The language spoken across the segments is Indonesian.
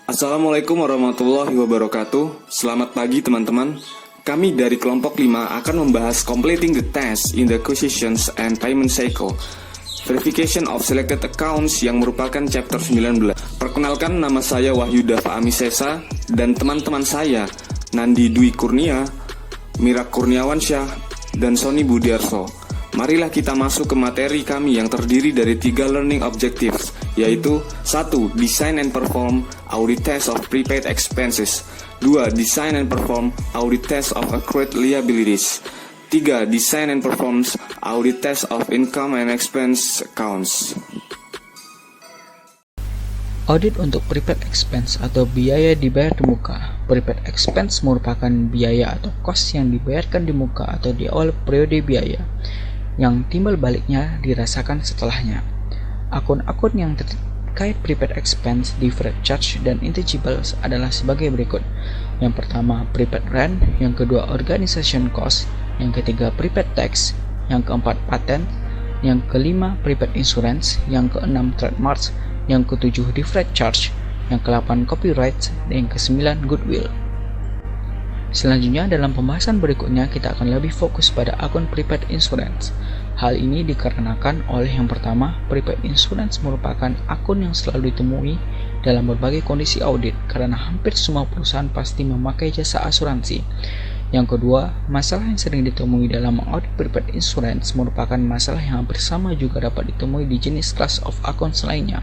Assalamualaikum warahmatullahi wabarakatuh. Selamat pagi teman-teman. Kami dari kelompok 5 akan membahas completing the task in the acquisitions and payment cycle, verification of selected accounts yang merupakan chapter 19. Perkenalkan, nama saya Wahyu Dava Amisesa dan teman-teman saya Nandi Dwi Kurnia, Mira Kurniawansyah, dan Sony Budiarso. Marilah kita masuk ke materi kami yang terdiri dari 3 learning objectives, yaitu 1. Design and perform audit test of prepaid expenses. 2. Design and perform audit test of accrued liabilities. 3. Design and perform audit test of income and expense accounts. Audit untuk prepaid expense atau biaya dibayar di muka. Prepaid expense merupakan biaya atau cost yang dibayarkan di muka atau di awal periode biaya, yang timbal baliknya dirasakan setelahnya. Akun-akun yang terkait prepaid expense, deferred charge, dan intangibles adalah sebagai berikut. Yang pertama, prepaid rent. Yang kedua, organization cost. Yang ketiga, prepaid tax. Yang keempat, patent. Yang kelima, prepaid insurance. Yang keenam, trademarks. Yang ketujuh, deferred charge. Yang ke-8, copyright. Dan yang ke-9, goodwill. Selanjutnya, dalam pembahasan berikutnya kita akan lebih fokus pada akun prepaid insurance. Hal ini dikarenakan oleh yang pertama, prepaid insurance merupakan akun yang selalu ditemui dalam berbagai kondisi audit karena hampir semua perusahaan pasti memakai jasa asuransi. Yang kedua, masalah yang sering ditemui dalam audit prepaid insurance merupakan masalah yang hampir sama juga dapat ditemui di jenis class of accounts lainnya.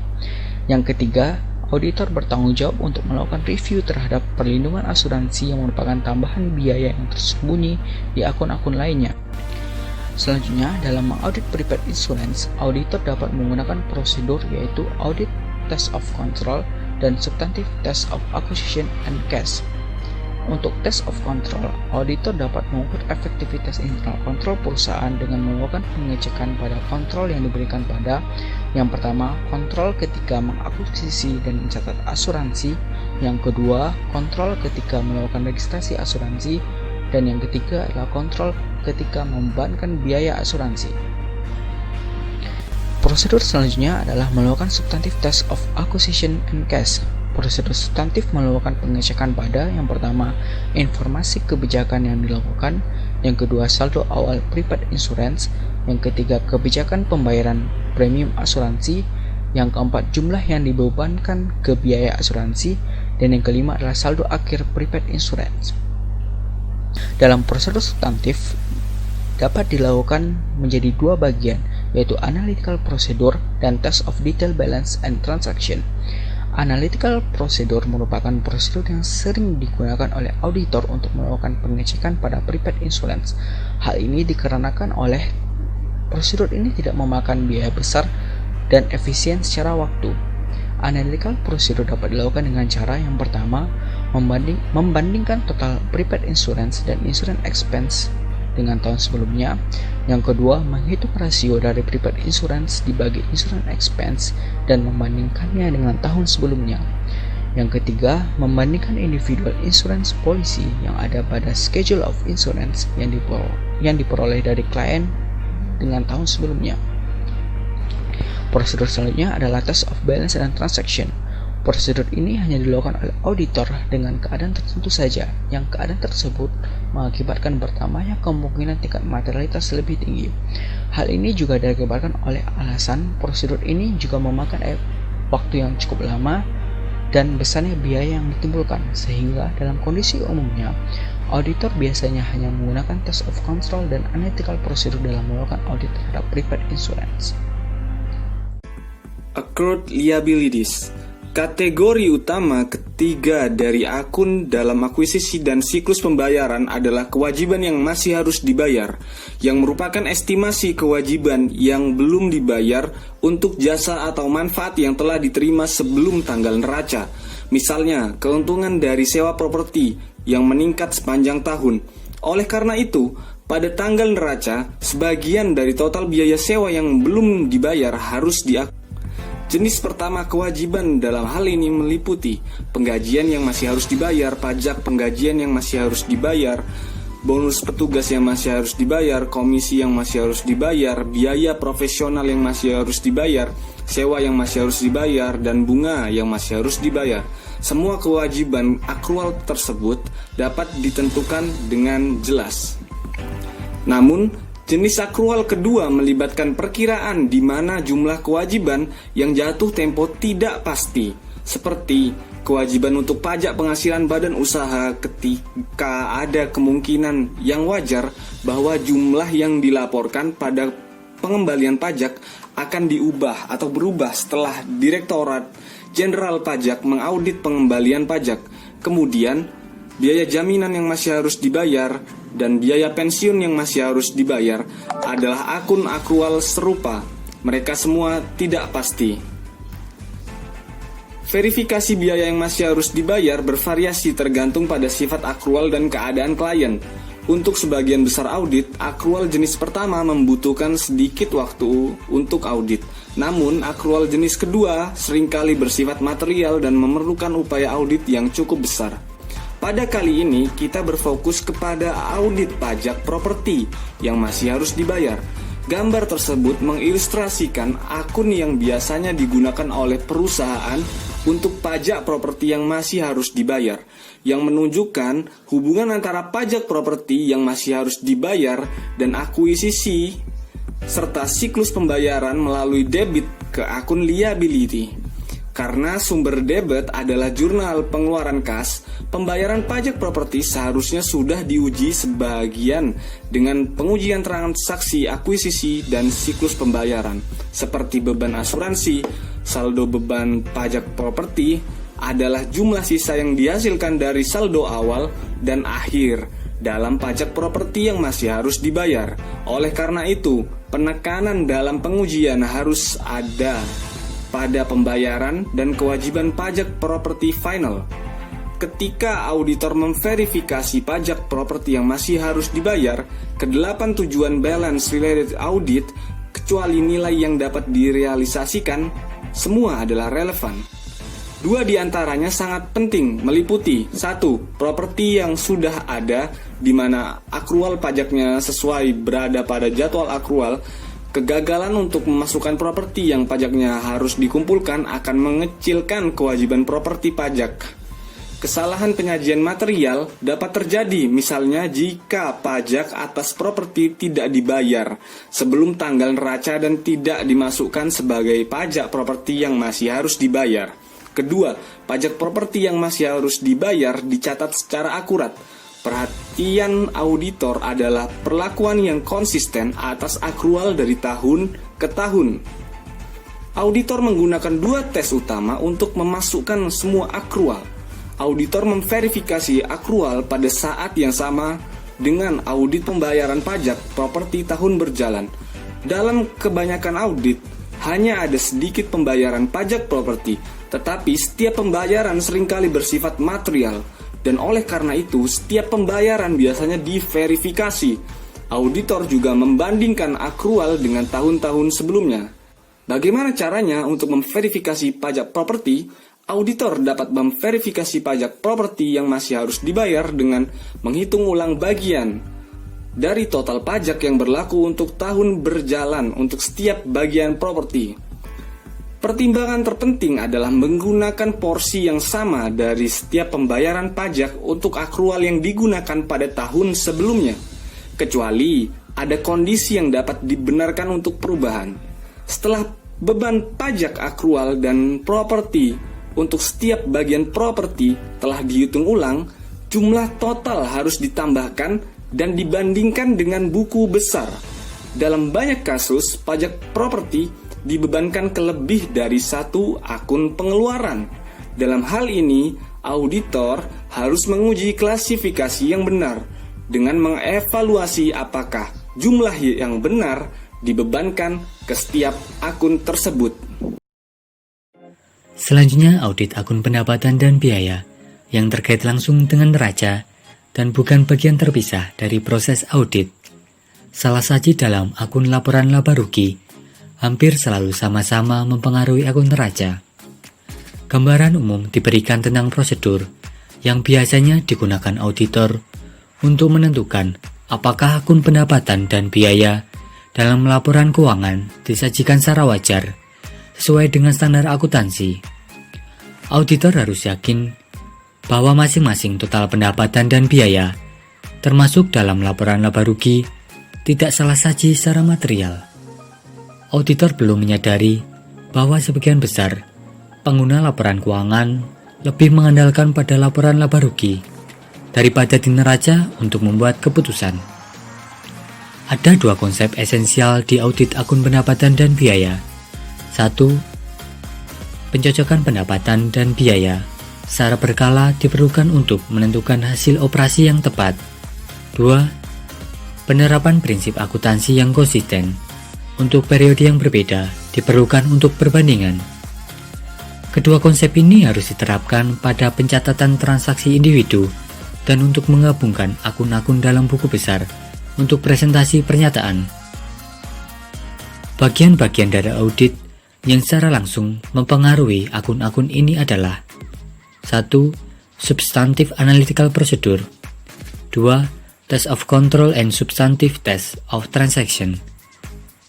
Yang ketiga, auditor bertanggung jawab untuk melakukan review terhadap perlindungan asuransi yang merupakan tambahan biaya yang tersembunyi di akun-akun lainnya. Selanjutnya, dalam mengaudit prepaid insurance, auditor dapat menggunakan prosedur yaitu audit test of control dan substantive test of acquisition and cash. Untuk test of control, auditor dapat mengukur efektivitas internal kontrol perusahaan dengan melakukan pengecekan pada kontrol yang diberikan pada yang pertama, kontrol ketika mengakuisisi dan mencatat asuransi. Yang kedua, kontrol ketika melakukan registrasi asuransi. Dan yang ketiga adalah kontrol ketika membebankan biaya asuransi. Prosedur selanjutnya adalah melakukan substantive test of acquisition and cash. Prosedur substantif melakukan pengecekan pada yang pertama, informasi kebijakan yang dilakukan. Yang kedua, saldo awal prepaid insurance. Yang ketiga, kebijakan pembayaran premium asuransi. Yang keempat, jumlah yang dibebankan ke biaya asuransi. Dan yang kelima adalah saldo akhir prepaid insurance. Dalam prosedur substantif dapat dilakukan menjadi 2 bagian, yaitu analytical procedure dan test of detail balance and transaction. Analytical procedure merupakan prosedur yang sering digunakan oleh auditor untuk melakukan pengecekan pada prepaid insurance. Hal ini dikarenakan oleh prosedur ini tidak memakan biaya besar dan efisien secara waktu. Analytical procedure dapat dilakukan dengan cara yang pertama, membandingkan total prepaid insurance dan insurance expense dengan tahun sebelumnya. Yang kedua, menghitung rasio dari prepaid insurance dibagi insurance expense dan membandingkannya dengan tahun sebelumnya. Yang ketiga, membandingkan individual insurance policy yang ada pada schedule of insurance yang diperoleh dari klien dengan tahun sebelumnya. Prosedur selanjutnya adalah test of balance and transaction. Prosedur ini hanya dilakukan oleh auditor dengan keadaan tertentu saja, yang keadaan tersebut mengakibatkan bertambahnya kemungkinan tingkat materialitas lebih tinggi. Hal ini juga diakibatkan oleh alasan prosedur ini juga memakan waktu yang cukup lama dan besarnya biaya yang ditimbulkan, sehingga dalam kondisi umumnya, auditor biasanya hanya menggunakan test of control dan analytical procedure dalam melakukan audit terhadap prepaid insurance. Accrued liabilities. Kategori utama ketiga dari akun dalam akuisisi dan siklus pembayaran adalah kewajiban yang masih harus dibayar, yang merupakan estimasi kewajiban yang belum dibayar untuk jasa atau manfaat yang telah diterima sebelum tanggal neraca. Misalnya, keuntungan dari sewa properti yang meningkat sepanjang tahun. Oleh karena itu, pada tanggal neraca, sebagian dari total biaya sewa yang belum dibayar harus diakui. Jenis pertama kewajiban dalam hal ini meliputi penggajian yang masih harus dibayar, pajak penggajian yang masih harus dibayar, bonus petugas yang masih harus dibayar, komisi yang masih harus dibayar, biaya profesional yang masih harus dibayar, sewa yang masih harus dibayar, dan bunga yang masih harus dibayar. Semua kewajiban akrual tersebut dapat ditentukan dengan jelas. Namun, jenis akrual kedua melibatkan perkiraan di mana jumlah kewajiban yang jatuh tempo tidak pasti, seperti kewajiban untuk pajak penghasilan badan usaha ketika ada kemungkinan yang wajar bahwa jumlah yang dilaporkan pada pengembalian pajak akan diubah atau berubah setelah Direktorat Jenderal Pajak mengaudit pengembalian pajak. Kemudian, biaya jaminan yang masih harus dibayar dan biaya pensiun yang masih harus dibayar adalah akun akrual serupa. Mereka semua tidak pasti. Verifikasi biaya yang masih harus dibayar bervariasi tergantung pada sifat akrual dan keadaan klien. Untuk sebagian besar audit, akrual jenis pertama membutuhkan sedikit waktu untuk audit. Namun, akrual jenis kedua seringkali bersifat material dan memerlukan upaya audit yang cukup besar. Pada kali ini, kita berfokus kepada audit pajak properti yang masih harus dibayar. Gambar tersebut mengilustrasikan akun yang biasanya digunakan oleh perusahaan untuk pajak properti yang masih harus dibayar, yang menunjukkan hubungan antara pajak properti yang masih harus dibayar dan akuisisi, serta siklus pembayaran melalui debit ke akun liability. Karena sumber debit adalah jurnal pengeluaran kas, pembayaran pajak properti seharusnya sudah diuji sebagian dengan pengujian transaksi akuisisi dan siklus pembayaran, seperti beban asuransi. Saldo beban pajak properti adalah jumlah sisa yang dihasilkan dari saldo awal dan akhir dalam pajak properti yang masih harus dibayar. Oleh karena itu, penekanan dalam pengujian harus ada pada pembayaran dan kewajiban pajak properti final. Ketika auditor memverifikasi pajak properti yang masih harus dibayar, kedelapan tujuan balance related audit, kecuali nilai yang dapat direalisasikan, semua adalah relevan. Dua di antaranya sangat penting, meliputi: 1. Properti yang sudah ada di mana akrual pajaknya sesuai berada pada jadwal akrual. Kegagalan untuk memasukkan properti yang pajaknya harus dikumpulkan akan mengecilkan kewajiban properti pajak. Kesalahan penyajian material dapat terjadi, misalnya jika pajak atas properti tidak dibayar sebelum tanggal neraca dan tidak dimasukkan sebagai pajak properti yang masih harus dibayar. Kedua, pajak properti yang masih harus dibayar dicatat secara akurat. Perhatian auditor adalah perlakuan yang konsisten atas akrual dari tahun ke tahun. Auditor menggunakan dua tes utama untuk memasukkan semua akrual. Auditor memverifikasi akrual pada saat yang sama dengan audit pembayaran pajak properti tahun berjalan. Dalam kebanyakan audit, hanya ada sedikit pembayaran pajak properti, tetapi setiap pembayaran seringkali bersifat material. Dan oleh karena itu, setiap pembayaran biasanya diverifikasi. Auditor juga membandingkan akrual dengan tahun-tahun sebelumnya. Bagaimana caranya untuk memverifikasi pajak properti? Auditor dapat memverifikasi pajak properti yang masih harus dibayar dengan menghitung ulang bagian dari total pajak yang berlaku untuk tahun berjalan untuk setiap bagian properti. Pertimbangan terpenting adalah menggunakan porsi yang sama dari setiap pembayaran pajak untuk akrual yang digunakan pada tahun sebelumnya, kecuali ada kondisi yang dapat dibenarkan untuk perubahan. Setelah beban pajak akrual dan properti untuk setiap bagian properti telah dihitung ulang, jumlah total harus ditambahkan dan dibandingkan dengan buku besar. Dalam banyak kasus, pajak properti dibebankan ke lebih dari satu akun pengeluaran. Dalam hal ini, auditor harus menguji klasifikasi yang benar dengan mengevaluasi apakah jumlah yang benar dibebankan ke setiap akun tersebut. Selanjutnya, audit akun pendapatan dan biaya yang terkait langsung dengan neraca dan bukan bagian terpisah dari proses audit. Salah saji dalam akun laporan laba rugi hampir selalu sama-sama mempengaruhi akun neraca. Gambaran umum diberikan tentang prosedur yang biasanya digunakan auditor untuk menentukan apakah akun pendapatan dan biaya dalam laporan keuangan disajikan secara wajar sesuai dengan standar akuntansi. Auditor harus yakin bahwa masing-masing total pendapatan dan biaya, termasuk dalam laporan laba rugi, tidak salah saji secara material. Auditor belum menyadari bahwa sebagian besar pengguna laporan keuangan lebih mengandalkan pada laporan laba rugi daripada di neraca untuk membuat keputusan. Ada dua konsep esensial di audit akun pendapatan dan biaya. 1. Pencocokan pendapatan dan biaya secara berkala diperlukan untuk menentukan hasil operasi yang tepat. 2. Penerapan prinsip akuntansi yang konsisten untuk periode yang berbeda diperlukan untuk perbandingan. Kedua konsep ini harus diterapkan pada pencatatan transaksi individu dan untuk menggabungkan akun-akun dalam buku besar untuk presentasi pernyataan. Bagian-bagian dari audit yang secara langsung mempengaruhi akun-akun ini adalah 1. Substantive Analytical Procedure. 2. Test of Control and Substantive Test of Transaction.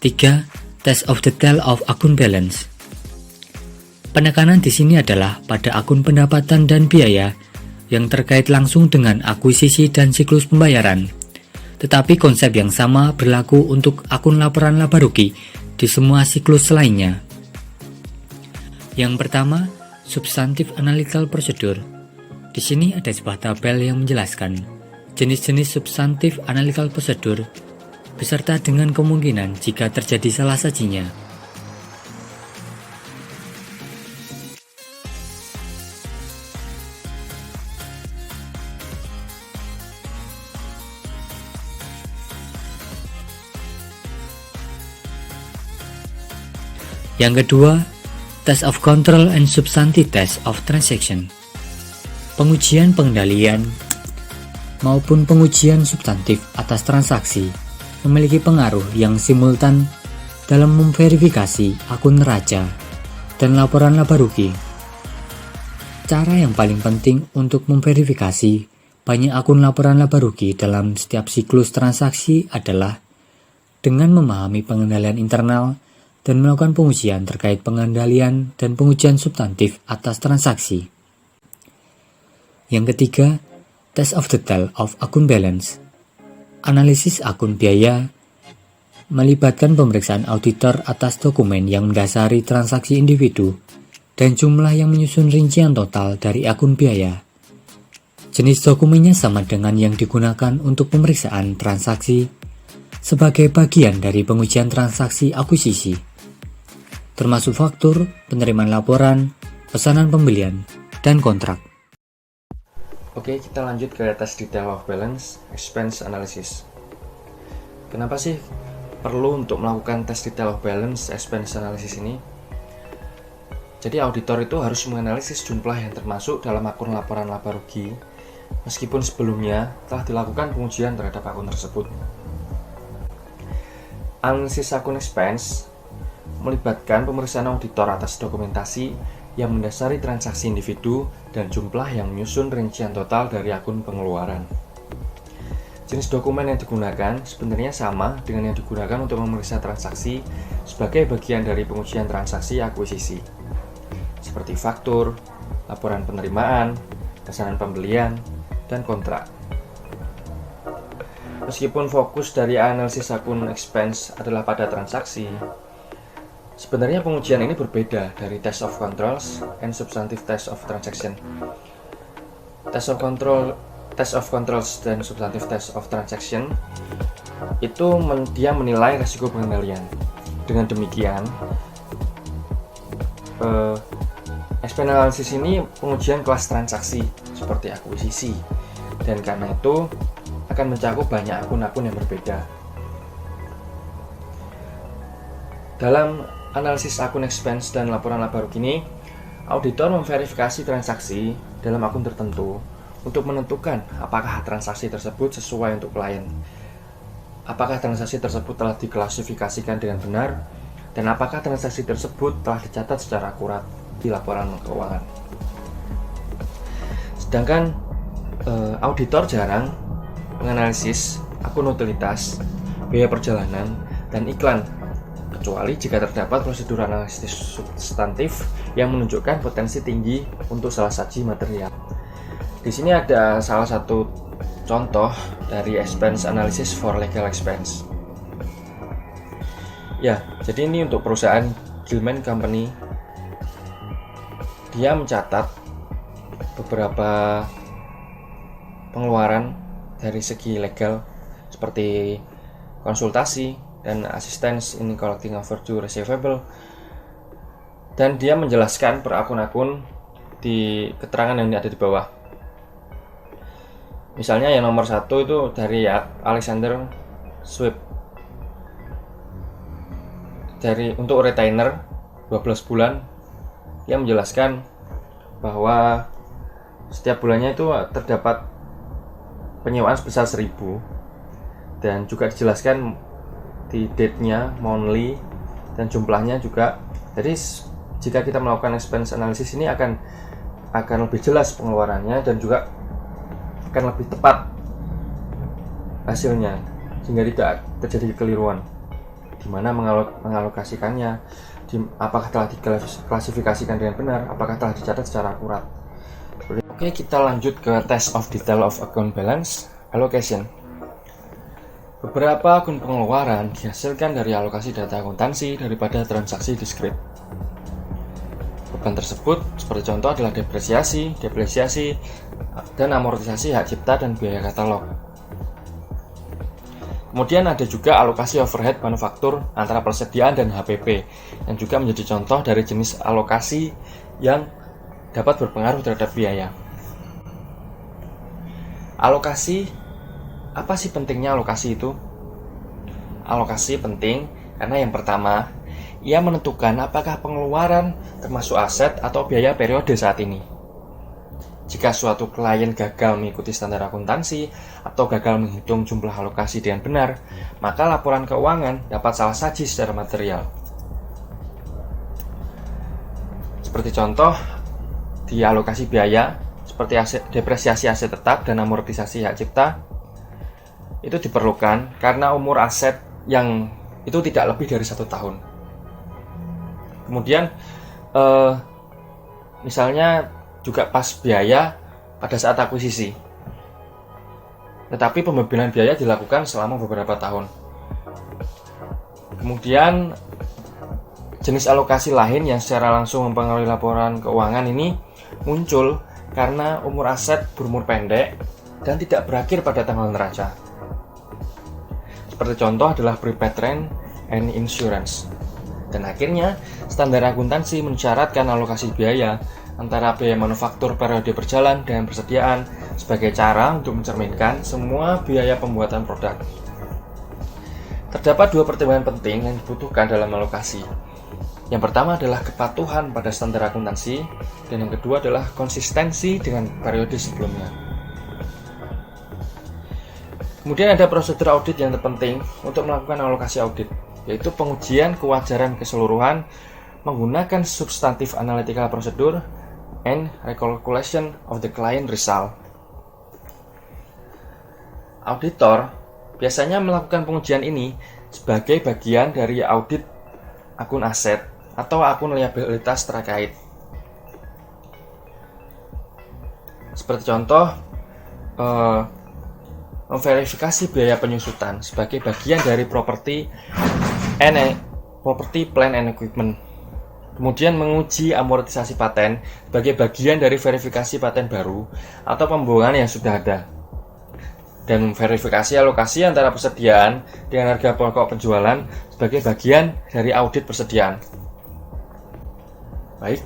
3. Test of Detail of Akun Balance. Penekanan di sini adalah pada akun pendapatan dan biaya yang terkait langsung dengan akuisisi dan siklus pembayaran. Tetapi konsep yang sama berlaku untuk akun laporan laba rugi di semua siklus lainnya. Yang pertama, Substantive Analytical Procedure. Di sini ada sebuah tabel yang menjelaskan jenis-jenis Substantive Analytical Procedure beserta dengan kemungkinan jika terjadi salah sajinya. Yang kedua, Test of Control and Substantive Test of Transaction. Pengujian pengendalian maupun pengujian substantif atas transaksi memiliki pengaruh yang simultan dalam memverifikasi akun neraca dan laporan laba rugi. Cara yang paling penting untuk memverifikasi banyak akun laporan laba rugi dalam setiap siklus transaksi adalah dengan memahami pengendalian internal dan melakukan pengujian terkait pengendalian dan pengujian substantif atas transaksi. Yang ketiga, Test of Detail of Akun Balance. Analisis akun biaya melibatkan pemeriksaan auditor atas dokumen yang mendasari transaksi individu dan jumlah yang menyusun rincian total dari akun biaya. Jenis dokumennya sama dengan yang digunakan untuk pemeriksaan transaksi sebagai bagian dari pengujian transaksi akuisisi, termasuk faktur, penerimaan laporan, pesanan pembelian, dan kontrak. Oke, kita lanjut ke tes detail of balance expense analysis. Kenapa sih perlu untuk melakukan tes detail of balance expense analysis ini? Jadi auditor itu harus menganalisis jumlah yang termasuk dalam akun laporan laba rugi, meskipun sebelumnya telah dilakukan pengujian terhadap akun tersebut. Analisis akun expense melibatkan pemeriksaan auditor atas dokumentasi yang mendasari transaksi individu dan jumlah yang menyusun rincian total dari akun pengeluaran. Jenis dokumen yang digunakan sebenarnya sama dengan yang digunakan untuk memeriksa transaksi sebagai bagian dari pengujian transaksi akuisisi, seperti faktur, laporan penerimaan, pesanan pembelian, dan kontrak. Meskipun fokus dari analisis akun expense adalah pada transaksi, sebenarnya pengujian ini berbeda dari Test of Controls and Substantive Test of Transaction. Test of Controls dan Substantive Test of Transaction itu dia menilai risiko pengendalian. Dengan demikian, expense analysis ini pengujian kelas transaksi seperti akuisisi, dan karena itu akan mencakup banyak akun-akun yang berbeda. Dalam analisis akun expense dan laporan laba rugi ini, auditor memverifikasi transaksi dalam akun tertentu untuk menentukan apakah transaksi tersebut sesuai untuk klien, apakah transaksi tersebut telah diklasifikasikan dengan benar, dan apakah transaksi tersebut telah dicatat secara akurat di laporan keuangan. Sedangkan auditor jarang menganalisis akun utilitas, biaya perjalanan, dan iklan kecuali jika terdapat prosedur analisis substantif yang menunjukkan potensi tinggi untuk salah saji material. Di sini ada salah satu contoh dari expense analysis for legal expense. Ya, jadi ini untuk perusahaan Gilman Company. Dia mencatat beberapa pengeluaran dari segi legal seperti konsultasi dan assistance in collecting overdue receivable, dan dia menjelaskan per akun-akun di keterangan yang ada di bawah. Misalnya yang nomor 1 itu dari Alexander Swift, untuk retainer 12 bulan. Dia menjelaskan bahwa setiap bulannya itu terdapat penyewaan sebesar 1.000, dan juga dijelaskan di date-nya, monthly, dan jumlahnya juga. Jadi jika kita melakukan expense analysis ini akan lebih jelas pengeluarannya dan juga akan lebih tepat hasilnya, sehingga tidak terjadi kekeliruan di mana mengalokasikannya, apakah telah diklasifikasikan dengan benar, apakah telah dicatat secara akurat. Oke, kita lanjut ke test of detail of account balance allocation. Beberapa akun pengeluaran dihasilkan dari alokasi data akuntansi daripada transaksi diskrit. Beban tersebut seperti contoh adalah depresiasi, dan amortisasi hak cipta dan biaya katalog. Kemudian ada juga alokasi overhead manufaktur antara persediaan dan HPP, yang juga menjadi contoh dari jenis alokasi yang dapat berpengaruh terhadap biaya. Alokasi, apa sih pentingnya alokasi itu? Alokasi penting karena yang pertama, ia menentukan apakah pengeluaran termasuk aset atau biaya periode saat ini. Jika suatu klien gagal mengikuti standar akuntansi atau gagal menghitung jumlah alokasi dengan benar, maka laporan keuangan dapat salah saji secara material. Seperti contoh, di alokasi biaya, seperti depresiasi aset tetap dan amortisasi hak cipta, itu diperlukan karena umur aset yang itu tidak lebih dari 1 tahun. Kemudian, misalnya juga pas biaya pada saat akuisisi, tetapi pembebanan biaya dilakukan selama beberapa tahun. Kemudian jenis alokasi lain yang secara langsung mempengaruhi laporan keuangan ini muncul karena umur aset berumur pendek dan tidak berakhir pada tanggal neraca. Seperti contoh adalah prepaid rent and insurance. Dan akhirnya standar akuntansi mensyaratkan alokasi biaya antara biaya manufaktur periode berjalan dengan persediaan sebagai cara untuk mencerminkan semua biaya pembuatan produk. Terdapat 2 pertimbangan penting yang dibutuhkan dalam alokasi. Yang pertama adalah kepatuhan pada standar akuntansi, dan yang kedua adalah konsistensi dengan periode sebelumnya. Kemudian ada prosedur audit yang terpenting untuk melakukan alokasi audit, yaitu pengujian kewajaran keseluruhan menggunakan substantif analytical procedure and recalculation of the client result. Auditor biasanya melakukan pengujian ini sebagai bagian dari audit akun aset atau akun liabilitas terkait. Seperti contoh, memverifikasi biaya penyusutan sebagai bagian dari property, plant and equipment. Kemudian menguji amortisasi paten sebagai bagian dari verifikasi paten baru atau pembuangan yang sudah ada. Dan memverifikasi alokasi antara persediaan dengan harga pokok penjualan sebagai bagian dari audit persediaan. Baik,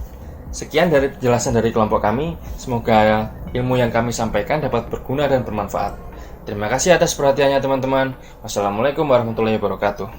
sekian dari penjelasan dari kelompok kami. Semoga ilmu yang kami sampaikan dapat berguna dan bermanfaat. Terima kasih atas perhatiannya teman-teman. Wassalamualaikum warahmatullahi wabarakatuh.